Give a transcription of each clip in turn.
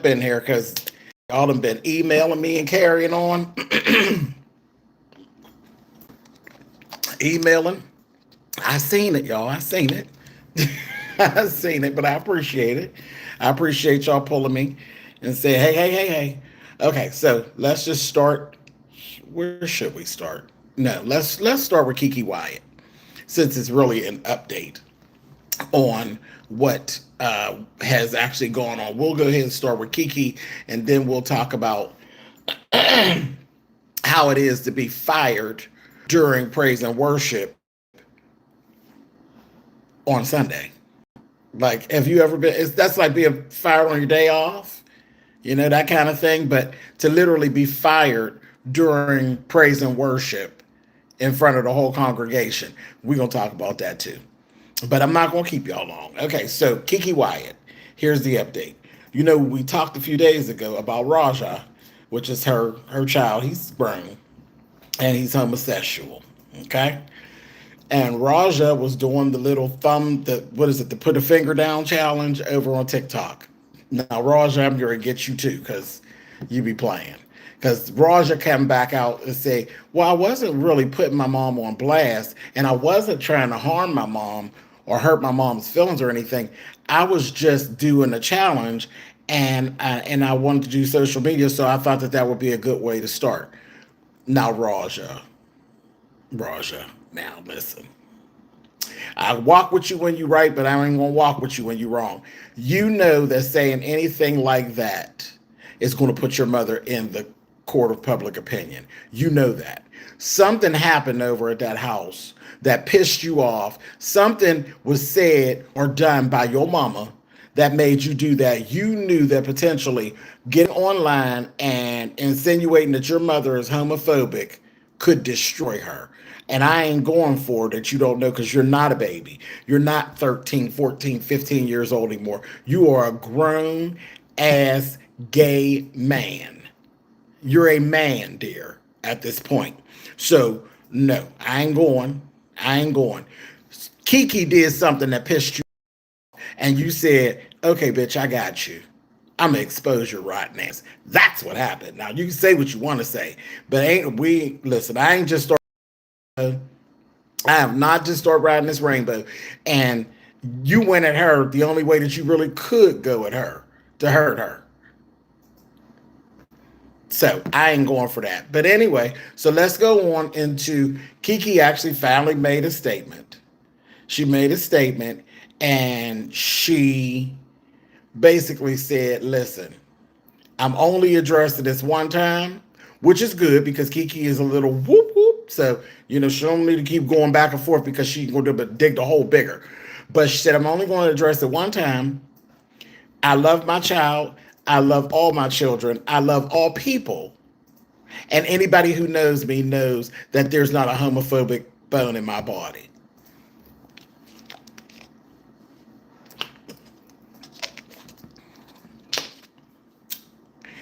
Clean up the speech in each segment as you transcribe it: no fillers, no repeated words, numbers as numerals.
in here because y'all done been emailing me and carrying on. Emailing. I seen it, y'all. I seen it. I seen it, but I appreciate it. I appreciate y'all pulling me and saying, hey. Okay, so let's just start. Where should we start? No, let's start with KeKe Wyatt, since it's really an update on what has actually gone on. We'll go ahead and start with KeKe, and then we'll talk about how it is to be fired during praise and worship on Sunday. Like, have you ever been? That's like being fired on your day off, that kind of thing. But to literally be fired during praise and worship in front of the whole congregation, we're going to talk about that too. But I'm not going to keep y'all long. Okay, so KeKe Wyatt, here's the update. We talked a few days ago about Raja, which is her child. He's grown, and he's homosexual, okay? And Raja was doing the little the put a finger down challenge over on TikTok. Now, Raja, I'm going to get you too, because you be playing. Because Raja came back out and say, well, I wasn't really putting my mom on blast, and I wasn't trying to harm my mom or hurt my mom's feelings or anything. I was just doing a challenge, and I wanted to do social media, so I thought that would be a good way to start. Now, Raja, now listen. I walk with you when you're right, but I ain't going to walk with you when you're wrong. You know that saying anything like that is going to put your mother in the court of public opinion. You know that. Something happened over at that house that pissed you off. Something was said or done by your mama that made you do that. You knew that potentially getting online and insinuating that your mother is homophobic could destroy her. And I ain't going for that you don't know, because you're not a baby. You're not 13, 14, 15 years old anymore. You are a grown ass gay man. You're a man, dear, at this point. So, no, I ain't going. KeKe did something that pissed you off, and you said, okay, bitch, I got you. I'm going to expose your rotten ass. That's what happened. Now, you can say what you want to say, but listen, I ain't just started. I have not just started riding this rainbow, and you went at her the only way that you really could go at her to hurt her. So I ain't going for that. But anyway, so let's go on into KeKe actually finally made a statement. She made a statement, and she basically said, listen, I'm only addressing this one time, which is good because KeKe is a little whoop whoop. So, she don't need to keep going back and forth because she's going to dig the hole bigger. But she said, I'm only going to address it one time. I love my child. I love all my children. I love all people. And anybody who knows me knows that there's not a homophobic bone in my body.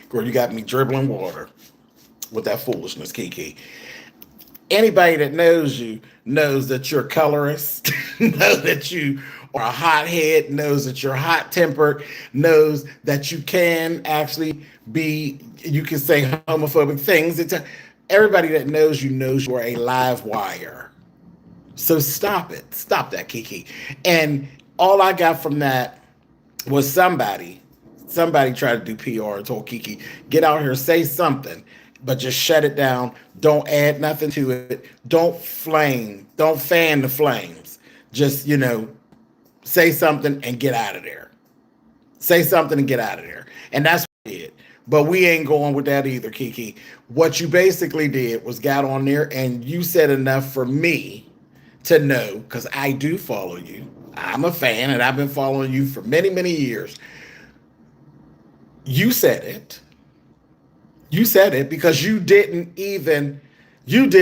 Girl, you got me dribbling water with that foolishness, KeKe. Anybody that knows you knows that you're colorist, knows that you are a hothead, knows that you're hot-tempered, knows that you can actually you can say homophobic things. Everybody that knows you are a live wire. So stop it. Stop that, KeKe. And all I got from that was somebody tried to do PR and told KeKe, get out here, say something, but just shut it down. Don't add nothing to it. Don't fan the flames. Just, say something and get out of there. Say something and get out of there. And that's what we did. But we ain't going with that either, KeKe. What you basically did was got on there and you said enough for me to know, because I do follow you. I'm a fan and I've been following you for many, many years. You said it. You said it because you did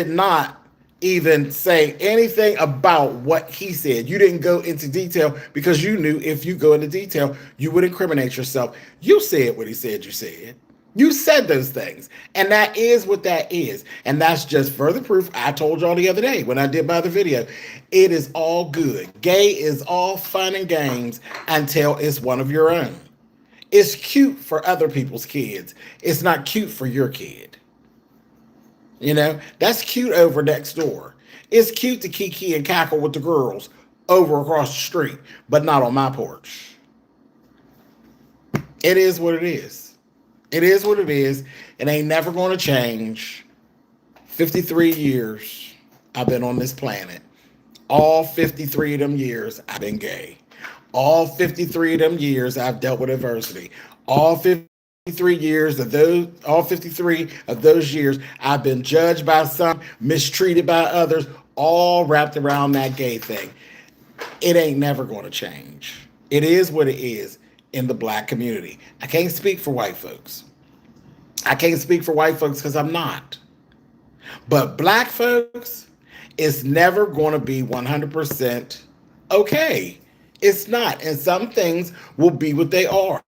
not even say anything about what he said. You didn't go into detail because you knew if you go into detail, you would incriminate yourself. You said what he said you said. You said those things. And that is what that is. And that's just further proof. I told y'all the other day when I did my other video, it is all good. Gay is all fun and games until it's one of your own. It's cute for other people's kids. It's not cute for your kid. You know, that's cute over next door. It's cute to kiki and cackle with the girls over across the street, but not on my porch. It is what it is. It is what it is. It ain't never going to change. 53 years I've been on this planet. All 53 of them years I've been gay. All 53 of them years I've dealt with adversity. All 53 years of those, all 53 of those years I've been judged by some, mistreated by others, all wrapped around that gay thing. It ain't never going to change. It is what it is in the black community. I can't speak for white folks. I can't speak for white folks because I'm not. But black folks, it's never going to be 100% okay. It's not. And some things will be what they are.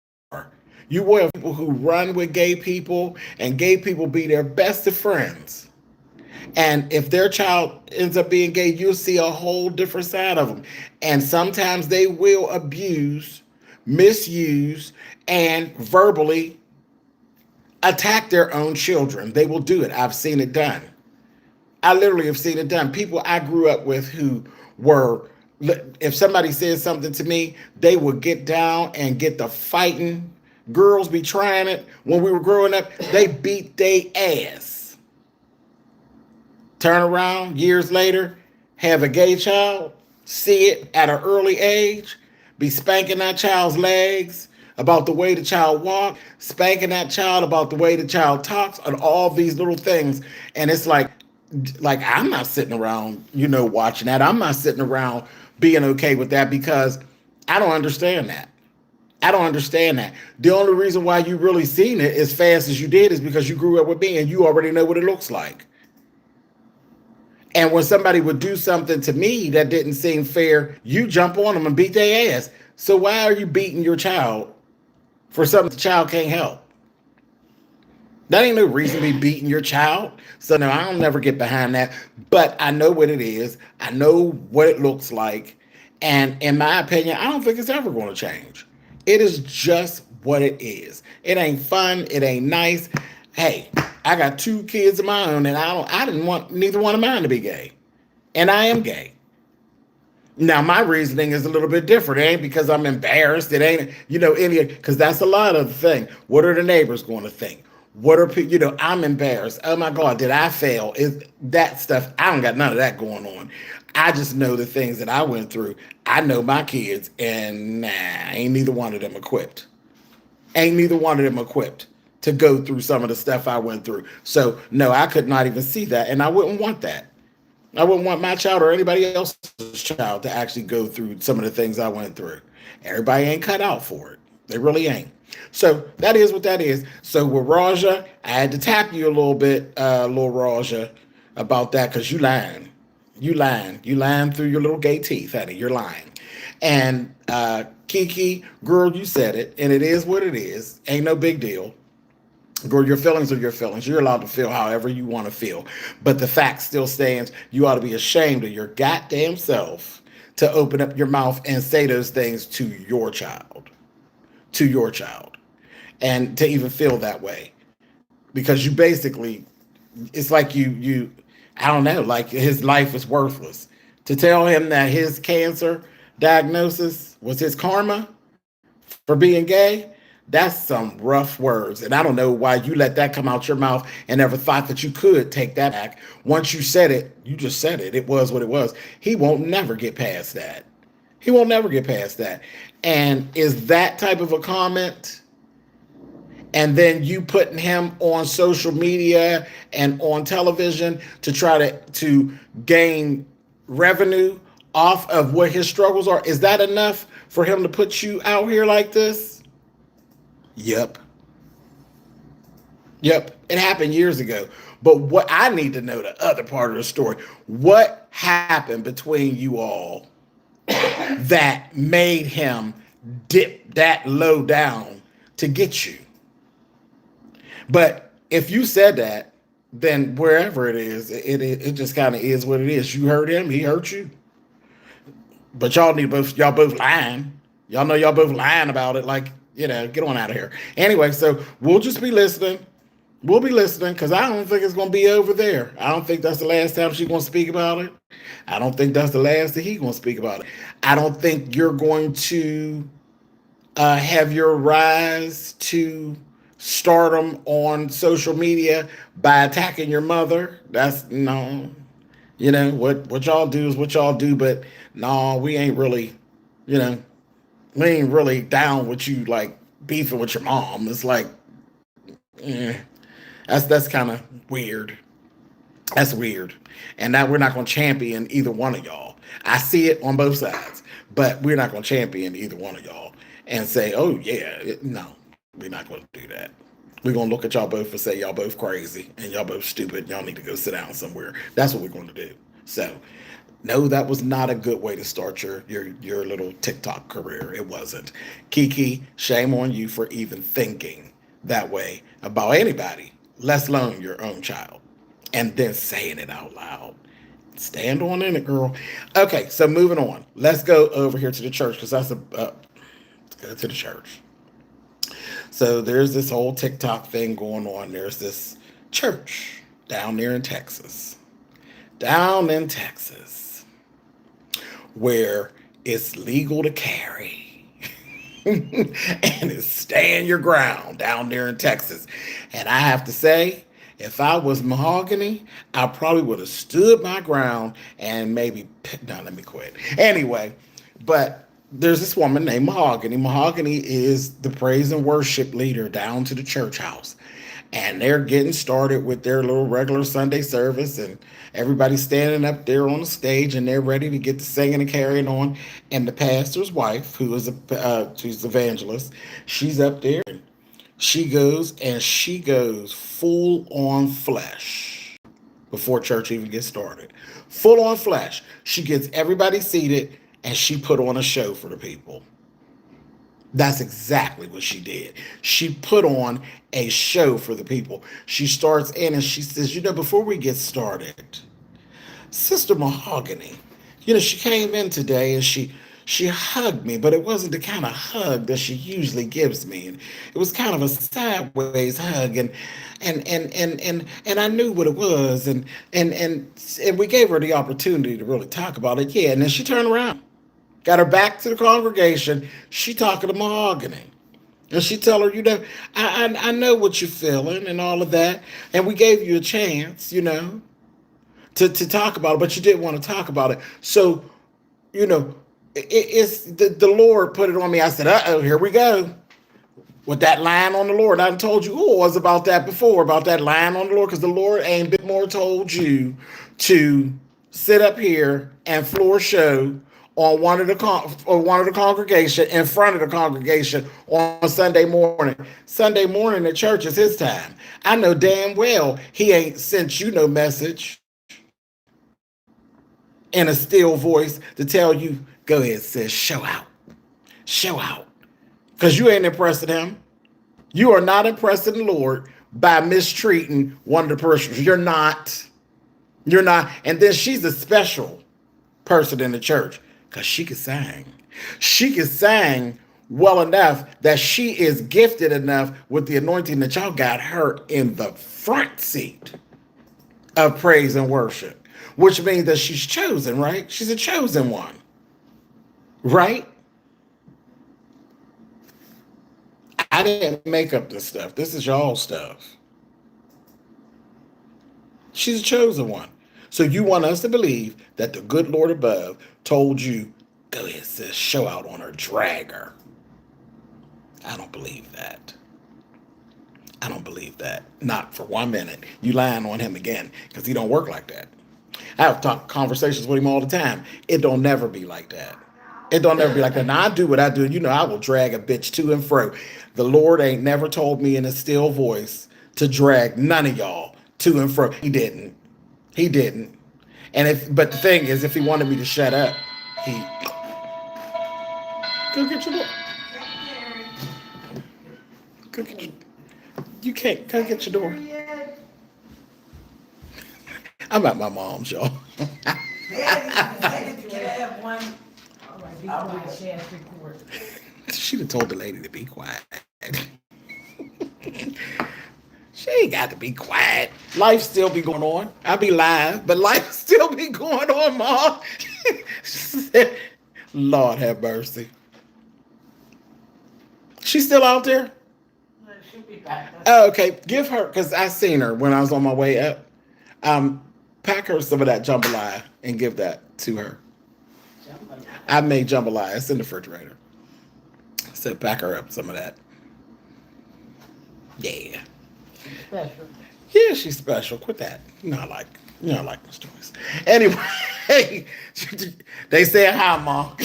You will have people who run with gay people, and gay people be their best of friends. And if their child ends up being gay, you'll see a whole different side of them. And sometimes they will abuse, misuse, and verbally attack their own children. They will do it. I've seen it done. I literally have seen it done. People I grew up with who were, if somebody said something to me, they would get down and get the fighting. Girls be trying it. When we were growing up, they beat their ass. Turn around years later, have a gay child, see it at an early age, be spanking that child's legs about the way the child walks, spanking that child about the way the child talks, and all these little things. And it's like I'm not sitting around, watching that. I'm not sitting around being okay with that because I don't understand that. I don't understand that. The only reason why you really seen it as fast as you did is because you grew up with me and you already know what it looks like. And when somebody would do something to me that didn't seem fair, you jump on them and beat their ass. So why are you beating your child for something the child can't help? That ain't no reason to be beating your child. So no, I'll never get behind that. But I know what it is. I know what it looks like. And in my opinion, I don't think it's ever going to change. It is just what it is. It ain't fun. It ain't nice. Hey, I got 2 kids of my own, and I didn't want neither one of mine to be gay. And I am gay. Now, my reasoning is a little bit different. It ain't because I'm embarrassed. It ain't, because that's a lot of the thing. What are the neighbors going to think? What are people, I'm embarrassed. Oh my God, did I fail? Is that stuff? I don't got none of that going on. I just know the things that I went through. I know my kids, and ain't neither one of them equipped. Ain't neither one of them equipped to go through some of the stuff I went through. So no, I could not even see that. And I wouldn't want that. I wouldn't want my child or anybody else's child to actually go through some of the things I went through. Everybody ain't cut out for it. They really ain't. So that is what that is. So with Raja, I had to tap you a little bit, little Raja, about that because you lying. You lying. You lying through your little gay teeth, honey. You're lying. And Kiki, girl, you said it, and it is what it is. Ain't no big deal. Girl, your feelings are your feelings. You're allowed to feel however you want to feel. But the fact still stands, you ought to be ashamed of your goddamn self to open up your mouth and say those things to your child. To your child. And to even feel that way. Because you basically, it's like you I don't know, like his life is worthless. To tell him that his cancer diagnosis was his karma for being gay, that's some rough words. And I don't know why you let that come out your mouth and never thought that you could take that back. Once you said it, you just said it. It was what it was. He won't never get past that. He won't never get past that. And is that type of a comment, and then you putting him on social media and on television to try to gain revenue off of what his struggles are, is that enough for him to put you out here like this? Yep. It happened years ago. But what I need to know, the other part of the story, what happened between you all that made him dip that low down to get you? But if you said that, then wherever it is, it just kind of is what it is. You hurt him, he hurt you. But y'all both lying. Y'all know y'all both lying about it. Like Get on out of here. Anyway, so we'll just be listening. We'll be listening because I don't think it's going to be over there. I don't think that's the last time she's going to speak about it. I don't think that's the last that he's going to speak about it. I don't think you're going to have your rise to stardom on social media by attacking your mother. That's no. What y'all do is what y'all do, but no, we ain't really, we ain't really down with you like beefing with your mom. It's like, that's kind of weird. That's weird. And now we're not going to champion either one of y'all. I see it on both sides, but we're not going to champion either one of y'all and say, oh yeah, no, we're not going to do that. We're going to look at y'all both and say y'all both crazy and y'all both stupid. Y'all need to go sit down somewhere. That's what we're going to do. So no, that was not a good way to start your little TikTok career. It wasn't. KeKe, shame on you for even thinking that way about anybody, let alone your own child, and then saying it out loud. Stand on in it, girl. Okay, so moving on. Let's go over here to the church because let's go to the church. So there's this whole TikTok thing going on. There's this church down there in Texas. Down in Texas, where it's legal to carry and it's stand your ground down there in Texas. And I have to say, if I was Mahoganee, I probably would have stood my ground and maybe, no, let me quit. Anyway, but there's this woman named Mahoganee. Mahoganee is the praise and worship leader down to the church house. And they're getting started with their little regular Sunday service, and everybody's standing up there on the stage, and they're ready to get to singing and carrying on. And the pastor's wife, who is she's an evangelist, she's up there, and she goes full on flesh before church even gets started. Full on flesh. She gets everybody seated, and she put on a show for the people. That's exactly what she did. She put on a show for the people. She starts in and she says, before we get started, Sister Mahoganee, she came in today and she hugged me, but it wasn't the kind of hug that she usually gives me. And it was kind of a sideways hug, and I knew what it was, and we gave her the opportunity to really talk about it. Yeah, and then she turned around. Got her back to the congregation. She talking to Mahoganee. And she tell her, I know what you're feeling and all of that. And we gave you a chance, to talk about it, but you didn't want to talk about it. So, it's the Lord put it on me. I said, uh-oh, here we go. With that line on the Lord. I told you who was about that before, about that line on the Lord, because the Lord ain't been more told you to sit up here and floor show on one of the congregation, in front of the congregation on Sunday morning. Sunday morning at church is his time. I know damn well he ain't sent you no message in a still voice to tell you, go ahead, sis, show out. Show out. Because you ain't impressing him. You are not impressing the Lord by mistreating one of the parishioners. You're not. And then she's a special person in the church. Because she could sing. She could sing well enough that she is gifted enough with the anointing that y'all got her in the front seat of praise and worship, which means that she's chosen, right? She's a chosen one, right? I didn't make up this stuff. This is y'all stuff. She's a chosen one. So you want us to believe that the good Lord above told you, go ahead, sis, show out on her, drag her. I don't believe that. I don't believe that. Not for 1 minute. You lying on him again, because he don't work like that. I have conversations with him all the time. It don't never be like that. It don't never be like that. Now, I do what I do. I will drag a bitch to and fro. The Lord ain't never told me in a still voice to drag none of y'all to and fro. He didn't. He didn't. But the thing is, if he wanted me to shut up, go get your door. Go get your, you can't, go get your door. I'm at my mom's, y'all. She'd have told the lady to be quiet. She ain't got to be quiet. Life still be going on. I be live, but life still be going on, Mom. Lord have mercy. She's still out there? No, she'll be back. Oh, okay. Give her, because I seen her when I was on my way up. Pack her some of that jambalaya and give that to her. Jambalaya. I made jambalaya. It's in the refrigerator. So pack her up some of that. Yeah. Special. Yeah, she's special. Quit that. You know I like this choice. Anyway, they said hi, Mom.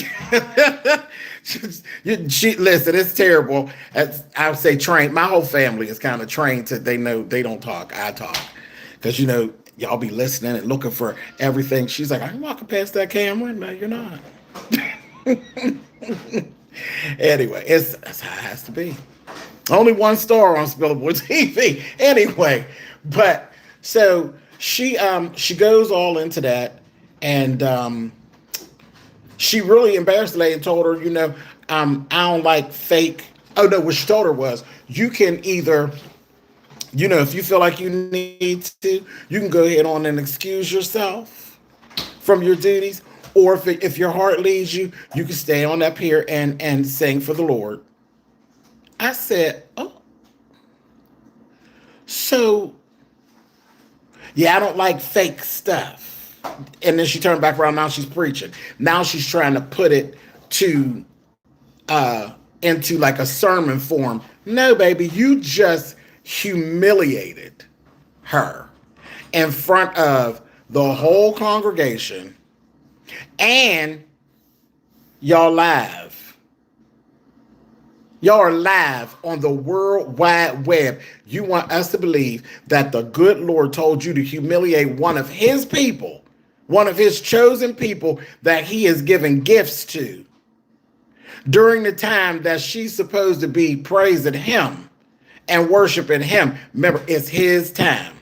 she listen, it's terrible. As I would say trained. My whole family is kind of trained to they know they don't talk. I talk. Because y'all be listening and looking for everything. She's like, I'm walking past that camera. No, you're not. Anyway, that's how it has to be. Only one star on SpillitBoyTV. Anyway, but so she goes all into that, and she really embarrassed the lady and told her, I don't like fake. Oh no, what she told her was, you can either, if you feel like you need to, you can go ahead on and excuse yourself from your duties, or if your heart leads you, you can stay on up here and sing for the Lord. I said, oh, so, yeah, I don't like fake stuff. And then she turned back around. Now she's preaching. Now she's trying to put it into like a sermon form. No, baby, you just humiliated her in front of the whole congregation, and y'all live. Y'all are live on the World Wide Web. You want us to believe that the good Lord told you to humiliate one of his people, one of his chosen people that he has given gifts to, during the time that she's supposed to be praising him and worshiping him. Remember, it's his time.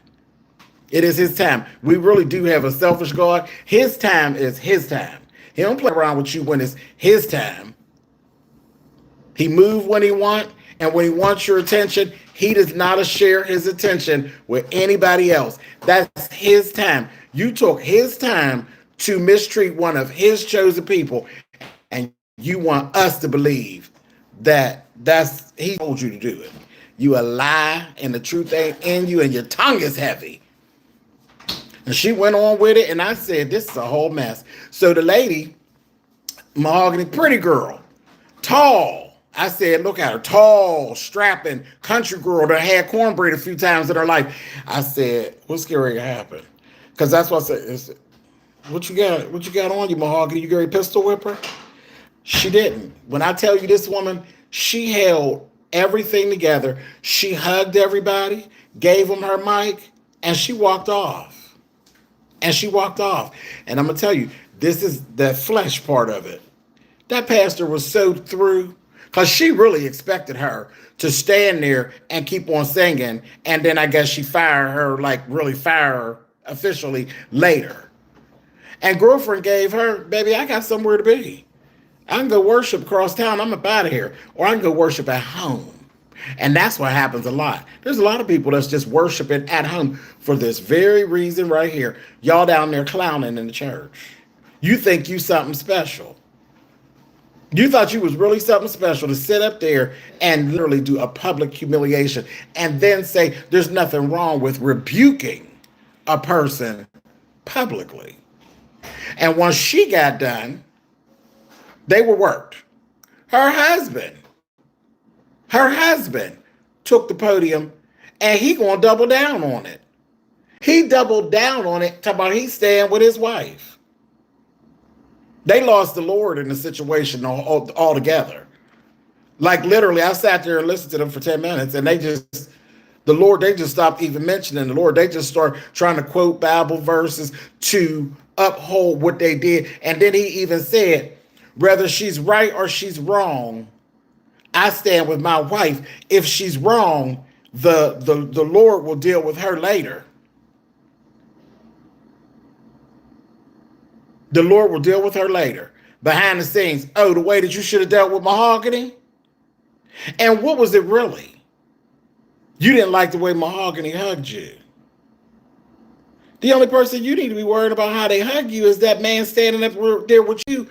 It is his time. We really do have a selfish God. His time is his time. He don't play around with you when it's his time. He moves when he wants, and when he wants your attention, he does not share his attention with anybody else. That's his time. You took his time to mistreat one of his chosen people, and you want us to believe that he told you to do it. You a lie, and the truth ain't in you, and your tongue is heavy. And she went on with it, and I said, this is a whole mess. So the lady, Mahoganee, pretty girl, tall. I said, look at her, tall, strapping country girl that had cornbread a few times in her life. I said, what's scary to happen? Because that's what I said. What you got on you, Mahoganee? You got a pistol whipper? She didn't. When I tell you this woman, she held everything together. She hugged everybody, gave them her mic, and she walked off. And I'm going to tell you, this is the flesh part of it. That pastor was so through, because she really expected her to stand there and keep on singing. And then I guess she fired her, like really fire her officially later. And girlfriend gave her, baby, I got somewhere to be. I can go worship across town. I'm up out of here. Or I can go worship at home. And that's what happens a lot. There's a lot of people that's just worshiping at home for this very reason right here. Y'all down there clowning in the church. You think you something special. You thought you was really something special to sit up there and literally do a public humiliation and then say there's nothing wrong with rebuking a person publicly. And once she got done, they were worked. Her husband took the podium, and he gonna double down on it. He doubled down on it, talking about he's staying with his wife. They lost the Lord in the situation altogether. Like literally, I sat there and listened to them for 10 minutes, and they just stopped even mentioning the Lord. They just start trying to quote Bible verses to uphold what they did. And then he even said, whether she's right or she's wrong, I stand with my wife. If she's wrong, the Lord will deal with her later. The Lord will deal with her later. Behind the scenes, oh, the way that you should have dealt with Mahoganee? And what was it really? You didn't like the way Mahoganee hugged you. The only person you need to be worried about how they hug you is that man standing up there with you,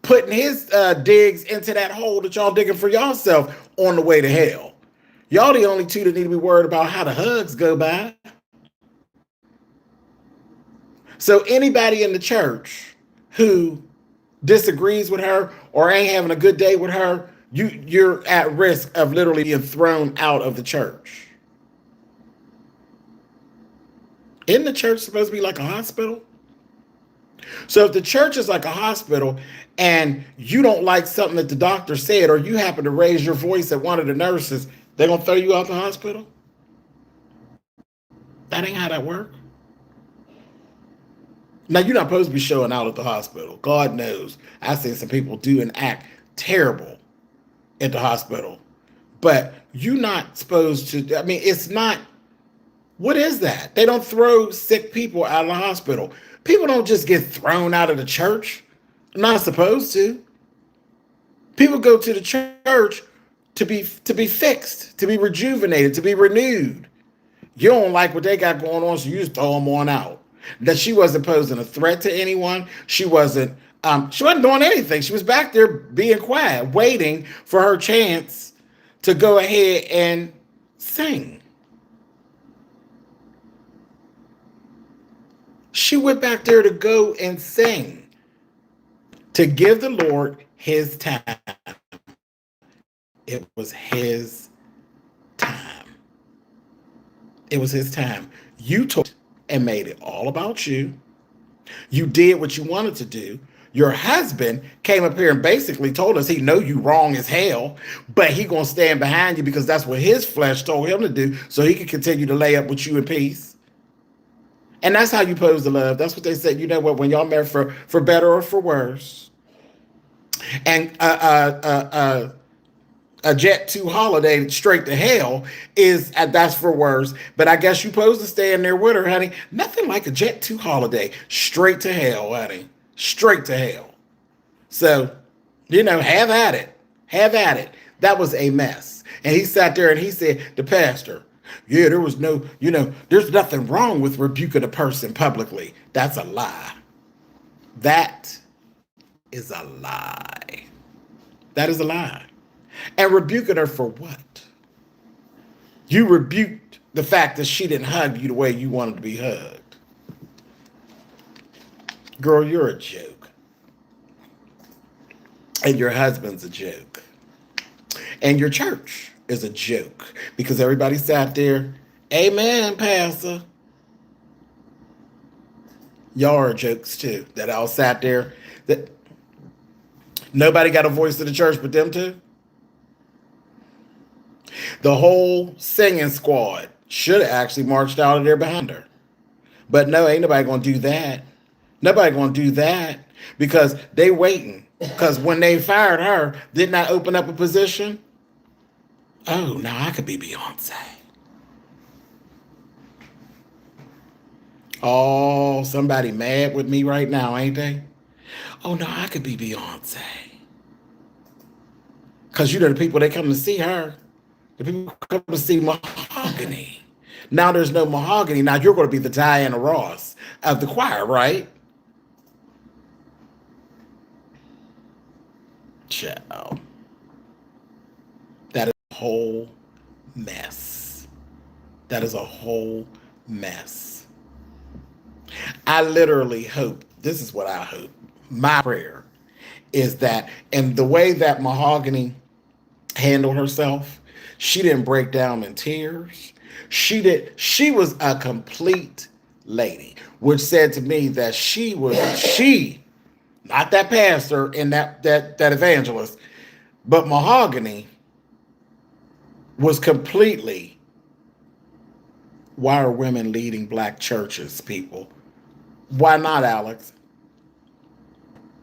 putting his digs into that hole that y'all digging for yourself on the way to hell. Y'all the only two that need to be worried about how the hugs go by. So anybody in the church who disagrees with her or ain't having a good day with her, you're at risk of literally being thrown out of the church. Isn't the church supposed to be like a hospital? So if the church is like a hospital and you don't like something that the doctor said, or you happen to raise your voice at one of the nurses, they're going to throw you out the hospital? That ain't how that works. Now, you're not supposed to be showing out at the hospital. God knows. I've seen some people do and act terrible at the hospital. But you're not supposed to, I mean, it's not, what is that? They don't throw sick people out of the hospital. People don't just get thrown out of the church. They're not supposed to. People go to the church to be fixed, to be rejuvenated, to be renewed. You don't like what they got going on, so you just throw them on out. That she wasn't posing a threat to anyone. She wasn't doing anything. She was back there being quiet, waiting for her chance to go ahead and sing. She went back there to go and sing, to give the Lord his time. It was his time. It was his time. You took it and made it all about you. You did what you wanted to do. Your husband came up here and basically told us he know you wrong as hell, but he gonna stand behind you because that's what his flesh told him to do, so he can continue to lay up with you in peace. And that's how you pose the love. That's what they said. You know what? When y'all married for better or for worse, and a jet to holiday straight to hell is that's for worse. But I guess you supposed to stay in there with her, honey. Nothing like a jet to holiday straight to hell, honey. Straight to hell. So, have at it. Have at it. That was a mess. And he sat there and he said, the pastor, yeah, there was no, there's nothing wrong with rebuking a person publicly. That's a lie. That is a lie. That is a lie. And rebuking her for what? You rebuked the fact that she didn't hug you the way you wanted to be hugged. Girl, you're a joke. And your husband's a joke. And your church is a joke. Because everybody sat there, amen, pastor. Y'all are jokes too. That all sat there. That nobody got a voice in the church but them two. The whole singing squad should have actually marched out of there behind her. But no, ain't nobody going to do that. Nobody going to do that because they waiting. Because when they fired her, didn't I open up a position? Oh, now I could be Beyonce. Oh, somebody mad with me right now, ain't they? Oh, no, I could be Beyonce. Because the people, they come to see her. The people come to see Mahoganee. Now there's no Mahoganee. Now you're going to be the Diana Ross of the choir, right? Child. That is a whole mess. That is a whole mess. I literally hope, this is what I hope, my prayer is that, and the way that Mahoganee handled herself, she didn't break down in tears. She was a complete lady, which said to me that she, not that pastor and that evangelist, but Mahoganee was completely, why are women leading black churches, people? Why not, Alex?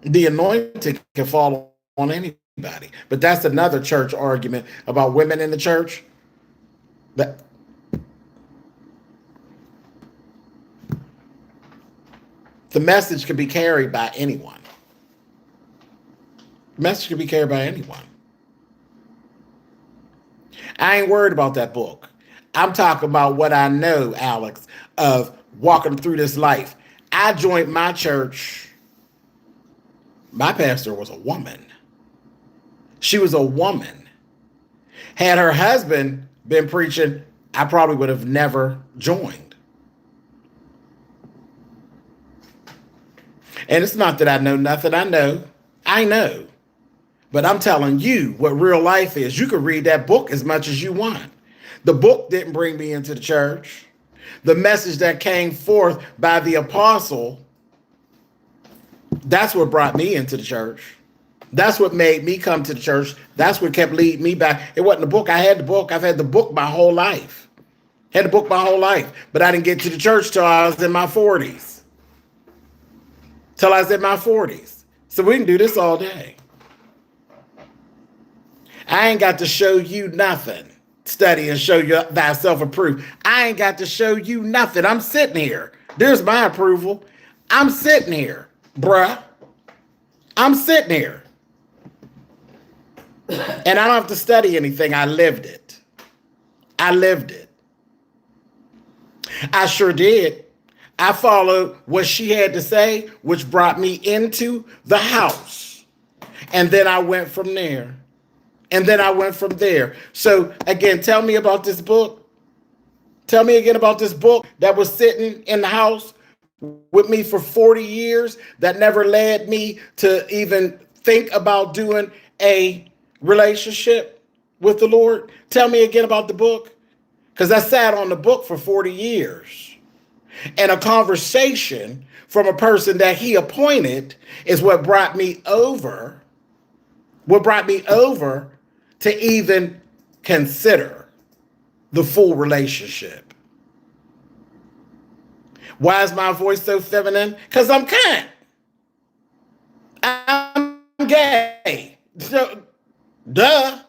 The anointing can fall on anybody. But that's another church argument about women in the church. But the message can be carried by anyone. The message can be carried by anyone. I ain't worried about that book. I'm talking about what I know, Alex, of walking through this life. I joined my church. My pastor was a woman. She was a woman. Had her husband been preaching, I probably would have never joined. And it's not that I know nothing. I know. But I'm telling you what real life is. You can read that book as much as you want. The book didn't bring me into the church. The message that came forth by the apostle, that's what brought me into the church. That's what made me come to the church. That's what kept leading me back. It wasn't the book. I had the book. I've had the book my whole life. Had the book my whole life. But I didn't get to the church till I was in my 40s. So we can do this all day. I ain't got to show you nothing. Study and show you thyself approved. I ain't got to show you nothing. I'm sitting here. There's my approval. I'm sitting here, bruh. I'm sitting here. And I don't have to study anything. I lived it. I sure did. I followed what she had to say, which brought me into the house. And then I went from there. So again, tell me about this book. Tell me again about this book that was sitting in the house with me for 40 years that never led me to even think about doing a relationship with the Lord. Tell me again about the book, because I sat on the book for 40 years. And a conversation from a person that he appointed is what brought me over to even consider the full relationship. Why is my voice so feminine? Because I'm cunt. I'm gay. So, duh.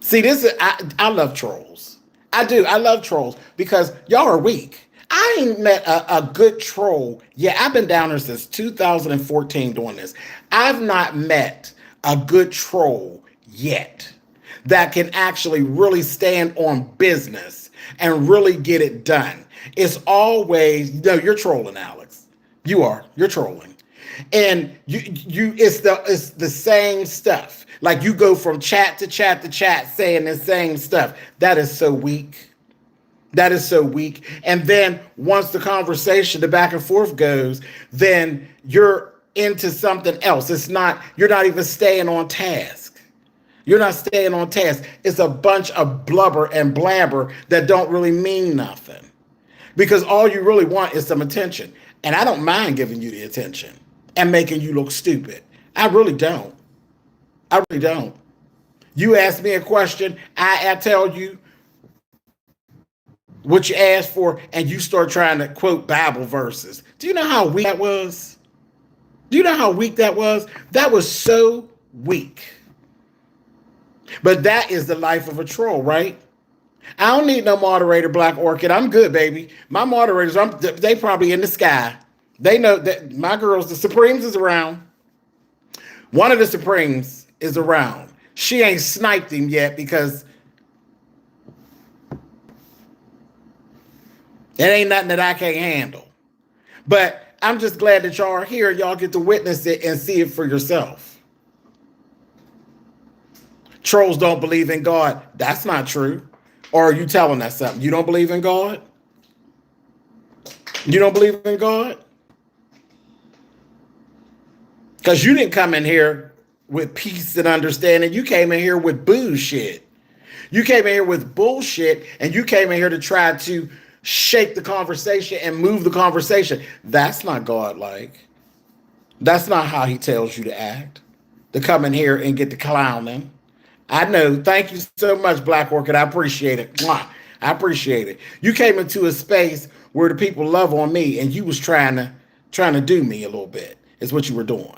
See, I love trolls. I do. I love trolls because y'all are weak. I ain't met a good troll. Yeah, I've been down here since 2014 doing this. I've not met a good troll yet that can actually really stand on business and really get it done. It's always, no, you're trolling, Alex. You're trolling. And it's the same stuff. Like you go from chat to chat to chat saying the same stuff. That is so weak. And then once the conversation, the back and forth goes, then you're into something else. You're not even staying on task. It's a bunch of blubber and blabber that don't really mean nothing. Because all you really want is some attention. And I don't mind giving you the attention and making you look stupid. I really don't. You ask me a question, I tell you what you asked for, and you start trying to quote Bible verses. Do you know how weak that was? That was so weak. But that is the life of a troll, right? I don't need no moderator, Black Orchid. I'm good, baby. My moderators, they probably in the sky. They know that my girls, the Supremes is around. One of the Supremes is around. She ain't sniped him yet because it ain't nothing that I can't handle. But I'm just glad that y'all are here. Y'all get to witness it and see it for yourself. Trolls don't believe in God. That's not true. Or are you telling us something? You don't believe in God? You don't believe in God? Because you didn't come in here with peace and understanding. You came in here with bullshit. You came in here with bullshit, and you came in here to try to shake the conversation and move the conversation. That's not God-like. That's not how he tells you to act. To come in here and get the clowning. I know. Thank you so much, Black Orchid. I appreciate it. Mwah. I appreciate it. You came into a space where the people love on me, and you was trying to do me a little bit. Is what you were doing.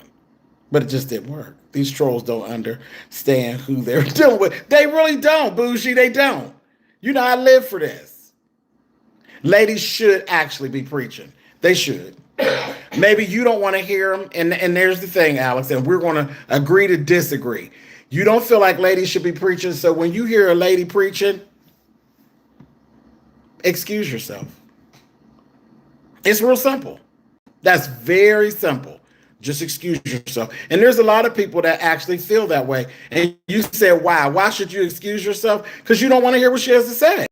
But it just didn't work. These trolls don't understand who they're dealing with. They really don't, Bougie. They don't. You know, I live for this. Ladies should actually be preaching. They should. Maybe you don't want to hear them. And there's the thing, Alex, and we're going to agree to disagree. You don't feel like ladies should be preaching. So when you hear a lady preaching, excuse yourself. It's real simple. That's very simple. Just excuse yourself. And there's a lot of people that actually feel that way. And you said, why? Why should you excuse yourself? Because you don't want to hear what she has to say.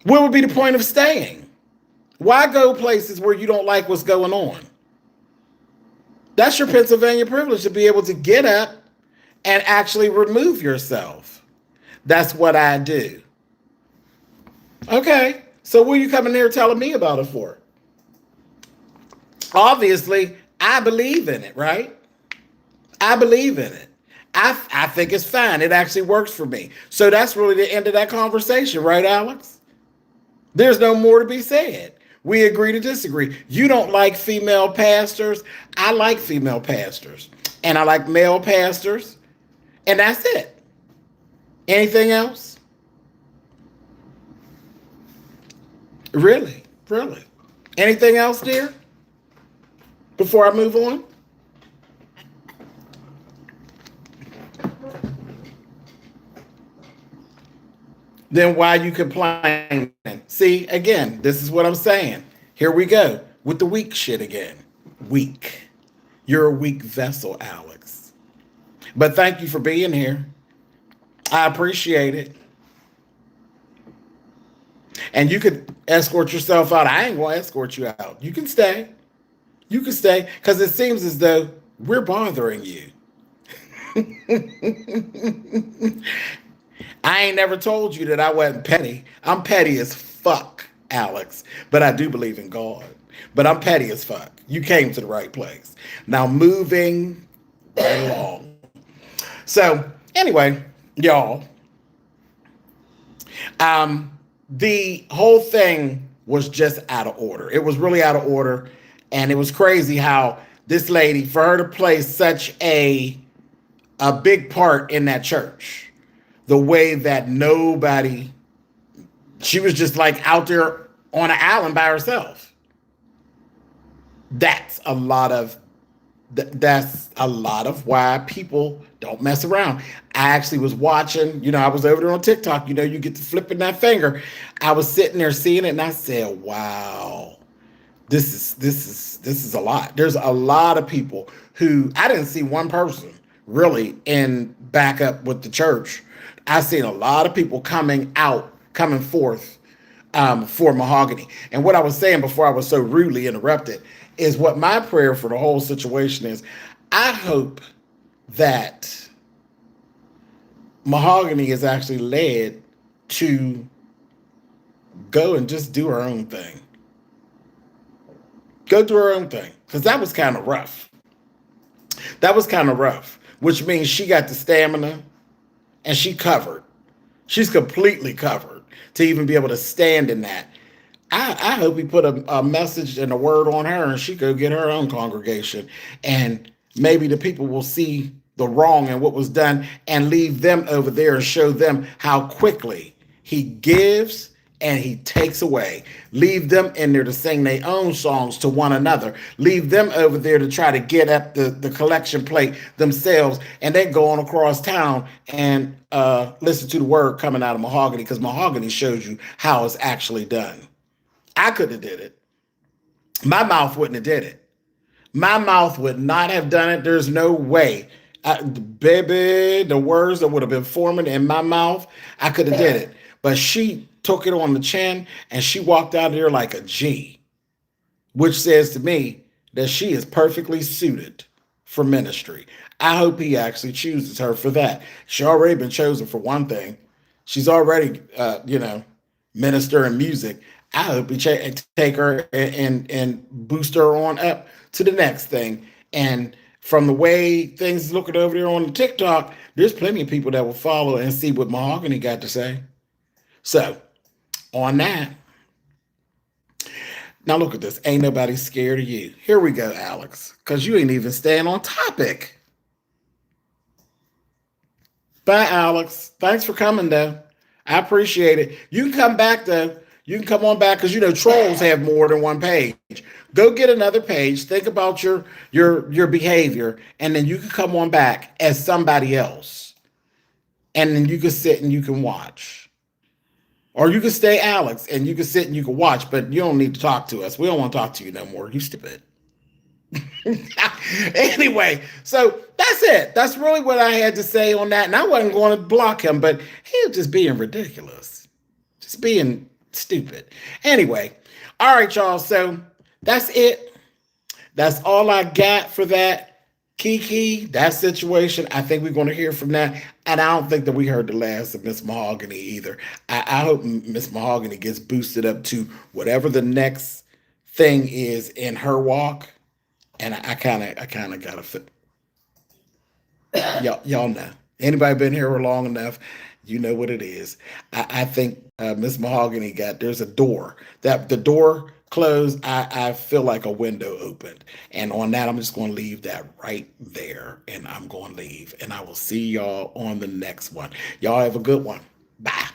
What would be the point of staying? Why go places where you don't like what's going on? That's your Pennsylvania privilege, to be able to get up and actually remove yourself. That's what I do. Okay, so what are you coming here telling me about it for? Obviously, I believe in it, right? I believe in it. I think it's fine. It actually works for me. So that's really the end of that conversation, right, Alex? There's no more to be said. We agree to disagree. You don't like female pastors. I like female pastors. And I like male pastors. And that's it. Anything else? Really? Really? Anything else, dear? Before I move on? Then why you complaining? See, again, this is what I'm saying. Here we go with the weak shit again. Weak. You're a weak vessel, Alex. But thank you for being here. I appreciate it. And you could escort yourself out. I ain't going to escort you out. You can stay. You can stay, because it seems as though we're bothering you. I ain't never told you that I wasn't petty. I'm petty as fuck, Alex. But I do believe in God. But I'm petty as fuck. You came to the right place. Now moving right along. So anyway, y'all, the whole thing was just out of order. It was really out of order. And it was crazy how this lady, for her to play such a big part in that church, the way that she was just like out there on an island by herself. That's a lot of why people don't mess around. I actually was watching, I was over there on TikTok, you get to flipping that finger. I was sitting there seeing it and I said, wow, this is a lot. There's a lot of people who, I didn't see one person really in backup with the church. I've seen a lot of people coming forth for Mahoganee. And what I was saying before I was so rudely interrupted is what my prayer for the whole situation is. I hope that Mahoganee is actually led to go and just do her own thing. Go do her own thing. Because that was kind of rough. That was kind of rough, which means she got the stamina and she covered. She's completely covered to even be able to stand in that. I hope he put a message and a word on her and she go get her own congregation. And maybe the people will see the wrong and what was done and leave them over there and show them how quickly he gives and he takes away. Leave them in there to sing their own songs to one another. Leave them over there to try to get at the collection plate themselves, and then go on across town and listen to the word coming out of Mahoganee, because Mahoganee shows you how it's actually done. I could have did it. My mouth wouldn't have did it. My mouth would not have done it. There's no way. Baby, the words that would have been forming in my mouth, I could have did it. But she took it on the chin and she walked out of there like a G, which says to me that she is perfectly suited for ministry. I hope he actually chooses her for that. She's already been chosen for one thing. She's already, minister in music. I hope he take her and boost her on up to the next thing. And from the way things looking over there on the TikTok, there's plenty of people that will follow and see what Mahoganee got to say. So, on that, now look at this. Ain't nobody scared of you. Here we go, Alex, because you ain't even staying on topic. Bye, Alex. Thanks for coming, though. I appreciate it. You can come back, though, You can come on back because trolls have more than one page. Go get another page. Think about your behavior, and then you can come on back as somebody else, and then you can sit and you can watch, or you can stay Alex and you can sit and you can watch. But you don't need to talk to us. We don't want to talk to you no more. You stupid. Anyway, so that's it. That's really what I had to say on that. And I wasn't going to block him, but he was just being ridiculous, just being stupid. Anyway, all right, y'all. So that's it. That's all I got for that. Kiki, that situation. I think we're going to hear from that. And I don't think that we heard the last of Miss Mahoganee either. I hope Miss Mahoganee gets boosted up to whatever the next thing is in her walk. And I kind of got to fit. Y'all know. Anybody been here long enough, you know what it is. I think Miss Mahoganee there's a door. That the door closed, I feel like a window opened. And on that, I'm just going to leave that right there. And I'm going to leave. And I will see y'all on the next one. Y'all have a good one. Bye.